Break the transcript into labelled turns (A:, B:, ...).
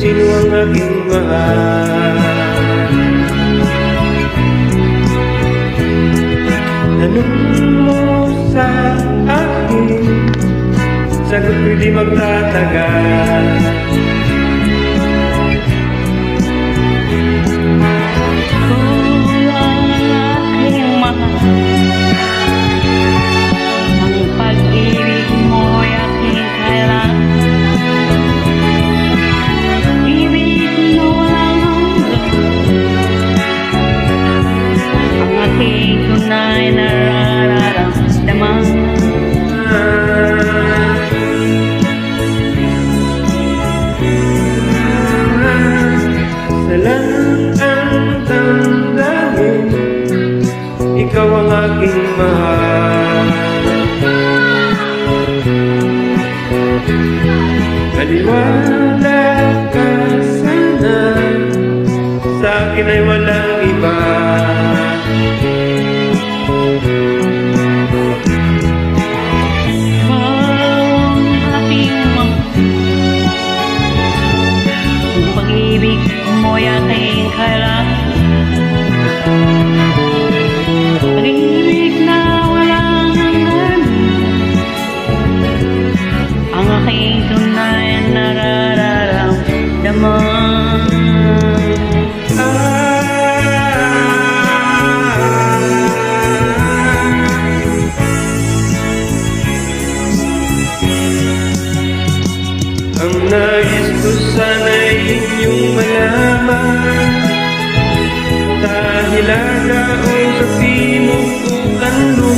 A: Sino ang aking mahal? Tanong mo sa akin, sagot ko'y di magtatagal.
B: Kung ang aking mahal, ang pag-ibig mo'y aking kailangan. Tunay na nararamdaman.
A: Sa lang ang damdamin, ikaw ang aking mahal. Maniwala ka sana, sa akin ay walang iba.
B: Pag-ibig mo'y aking kailangan. Pag-ibig na walang hanggan, ang aking tunay na nararamdaman.
A: Ang nais ko sana'y inyong malaman, dahil agaw sa timog ko kanluran.